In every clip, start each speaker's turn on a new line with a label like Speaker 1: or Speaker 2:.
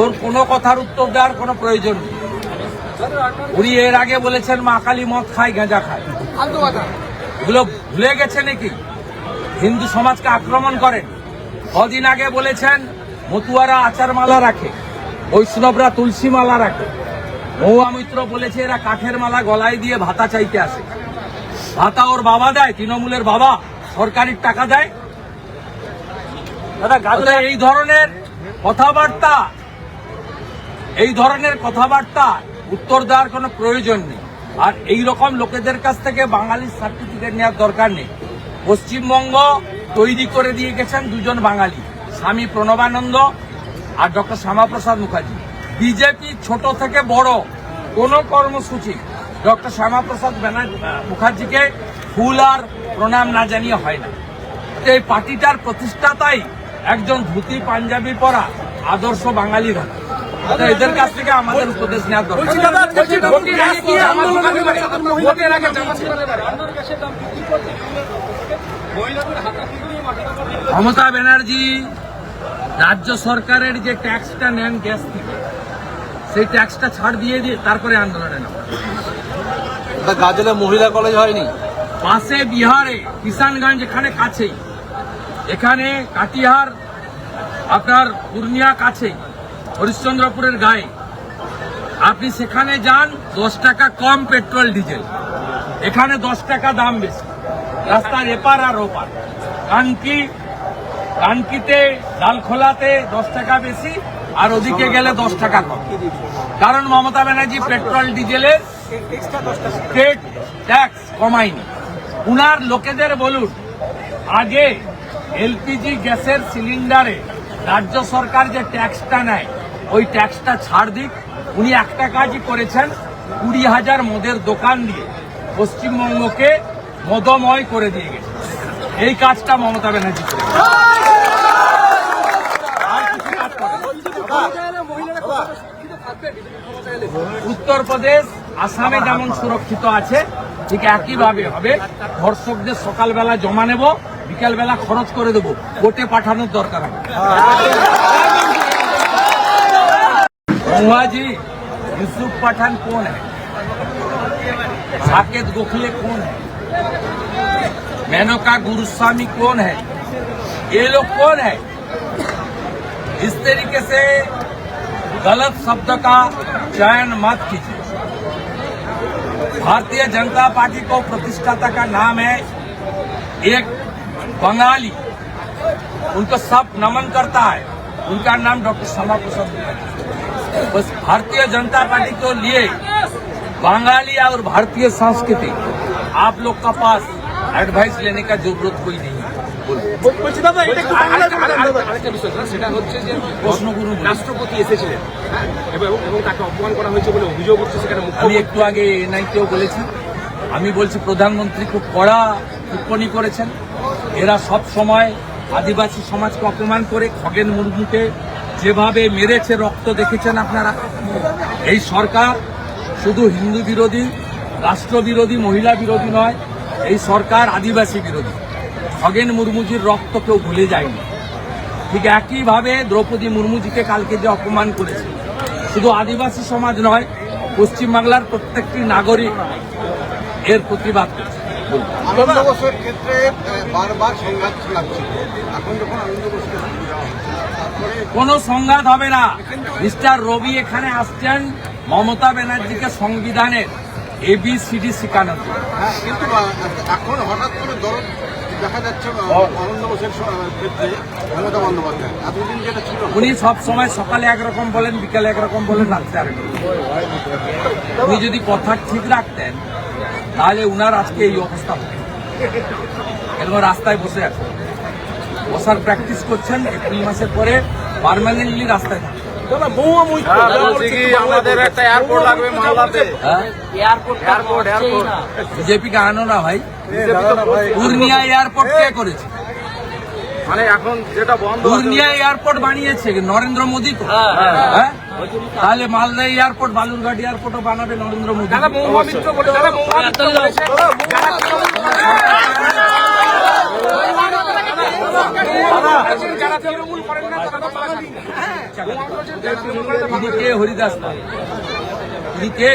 Speaker 1: ওর কোনো কথার উত্তর দেওয়ার কোনো প্রয়োজন নেই। উনি এর আগে বলেছেন মা কালী মদ খায়, গাঁজা খায়। এগুলো ভুলে গেছে নাকি? হিন্দু সমাজকে আক্রমণ করেন। কদিন আগে বলেছেন মতুয়ারা আচার মালা রাখে, বৈষ্ণবরা তুলসী মালা রাখে। মহুয়া মিত্র বলেছে এরা কাঠের মালা গলায় দিয়ে ভাতা চাইতে আসে। ভাতা ওর বাবা দেয়, তৃণমূলের বাবা সরকারি টাকা দেয়। এই ধরনের কথাবার্তা উত্তর দেওয়ার কোনো প্রয়োজন নেই। আর এই রকম লোকেদের কাছ থেকে বাঙালির সার্টিফিকেট নেওয়ার দরকার নেই। পশ্চিমবঙ্গ তৈরি করে দিয়ে গেছেন দুজন বাঙালি, স্বামী প্রণবানন্দ আর ডক্টর শ্যামাপ্রসাদ মুখার্জি। বিজেপি ছোট থেকে বড় কোন কর্মসূচি ডক্টর শ্যামাপ্রসাদ মুখার্জিকে ফুল আর প্রণাম না জানিয়ে হয় না। এই পার্টিটার প্রতিষ্ঠাতাই একজন ধুতি পাঞ্জাবি পরা আদর্শ বাঙালি ঘর। এদের কাছ থেকে আমাদের উপদেশ নেওয়ার দরকার। মমতা ব্যানার্জি রাজ্য সরকারের যে ট্যাক্সটা নেন গ্যাস থেকে, সেই ট্যাক্সটা ছাড় দিয়ে তারপরে আন্দোলনে নামা।
Speaker 2: গাজলে মহিলা কলেজ হয়নি,
Speaker 1: পাশে বিহারে কিষানগঞ্জ, এখানে কাছেই, এখানে কাটিহার আপনার পূর্ণিয়া কাছেই, হরিশ্চন্দ্রপুরের গায়ে। আপনি সেখানে যান, 10 টাকা কম পেট্রোল ডিজেল, এখানে 10 টাকা দাম বেশি। রাস্তার এপার আর ওপার। কানকিতে ডালখোলাতে 10 টাকা বেশি, আর ওদিকে গেলে 10 টাকা কম। কারণ মমতা ব্যানার্জি পেট্রোল ডিজেলের স্টেট ট্যাক্স কমায়নি। উনার লোকেদের বলুন, আগে এলপিজি গ্যাসের সিলিন্ডারে রাজ্য সরকার যে ট্যাক্সটা নেয় ওই ট্যাক্সটা ছাড় দিক। উনি একটা কাজই করেছেন, 20,000 মদের দোকান দিয়ে পশ্চিমবঙ্গকে মদময় করে দিয়ে গেছে। এই কাজটা মমতা ব্যানার্জি করে। উত্তরপ্রদেশ, আসামে যেমন সুরক্ষিত আছে, ঠিক একইভাবে হবে। ধর্ষকদের সকালবেলা জমা নেব, বিকালবেলা খরচ করে দেবো, কোর্টে পাঠানোর দরকার হবে। जी यूसुफ पठान कौन है? साकेत गोखले कौन है? मेनका गुरुस्वामी कौन है? ये लोग कौन है? इस तरीके से गलत शब्द का चयन मत कीजिए। भारतीय जनता पार्टी को प्रतिष्ठाता का नाम है एक बंगाली, उनको सब नमन करता है। उनका नाम डॉक्टर श्यामाप्रसाद मुखर्जी। बस भारतीय जनता पार्टी के लिए बंगाली और भारतीय संस्कृति, आप लोग का पास एडवाइस लेने का जरूरत कोई नहीं है।
Speaker 3: রাষ্ট্রপতি এসেছিলেন এবং তাকে অপমান করা হয়েছে বলে অভিযোগ হচ্ছে। সেখানে
Speaker 1: আমি একটু আগে এনআইকেও বলেছি, আমি বলছি প্রধানমন্ত্রী খুব কড়া টিপ্পণী করেছেন। এরা সব সময় আদিবাসী সমাজকে অপমান করে, খগেন মুর্মুকে যেভাবে মেরেছে, রক্ত দেখেছেন আপনারা। এই সরকার শুধু হিন্দু বিরোধী, রাষ্ট্র বিরোধী, মহিলা বিরোধী নয়, এই সরকার আদিবাসী বিরোধী। খগেন মুর্মুজির রক্ত কেউ ভুলে যায়নি। ঠিক একইভাবে দ্রৌপদী মুর্মুজিকে কালকে যে অপমান করেছে, শুধু আদিবাসী সমাজ নয়, পশ্চিমবাংলার প্রত্যেকটি নাগরিক এর প্রতিবাদ করছে।
Speaker 2: আনন্দ বসুর ক্ষেত্রে বারবার সংঘাত লাগছে। এখন যখন আনন্দ বসুকে
Speaker 1: কোনো সংঘাত হবে না। মিস্টার রবি এখানে আসছেন মমতা ব্যানার্জিকে সংবিধানের ABCD শেখানোর জন্য।
Speaker 2: কিন্তু এখন হঠাৎ করে দরদ দেখা যাচ্ছে আনন্দ বসুর ক্ষেত্রে মমতা বন্দ্যোপাধ্যায়। এতদিন যেটা ছিল,
Speaker 1: উনি সব সময় সকালে একরকম বলেন, বিকালে একরকম বলেন, রাত্রে আরেকরকম। উনি যদি কথা ঠিক রাখতেন তাহলে উনার আজকে এই অবস্থা হতো। এবং রাস্তায় বসে আছেন, বসার প্র্যাকটিস করছেন। এপ্রিল মাসের পরে পার্মানেন্টলি রাস্তায় থাকবেন।
Speaker 3: আমাদের একটা এয়ারপোর্ট লাগবে মালদাতে।
Speaker 1: বিজেপি কে আনো না ভাই। পূর্ণিয়া এয়ারপোর্ট কে করেছে?
Speaker 3: মানে এখন যেটা বন্ধ,
Speaker 1: পূর্ণিয়া এয়ারপোর্ট বানিয়েছে নরেন্দ্র মোদী তো। হ্যাঁ, তাহলে মালদা এয়ারপোর্ট, বালুরঘাট এয়ারপোর্টও বানাবে নরেন্দ্র মোদী।
Speaker 3: মহুয়া মিত্র বলেছে যারা তৃণমূল করেন না তারা বাঙালি।
Speaker 1: তিনি কে হরিদাস পাল? তিনি কে?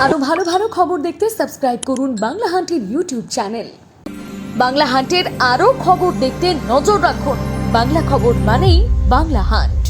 Speaker 4: আরো ভালো ভালো খবর দেখতে সাবস্ক্রাইব করুন বাংলা হান্টের ইউটিউব চ্যানেল। বাংলা হান্টের আরো খবর দেখতে নজর রাখুন। বাংলা খবর মানেই বাংলা হান্ট।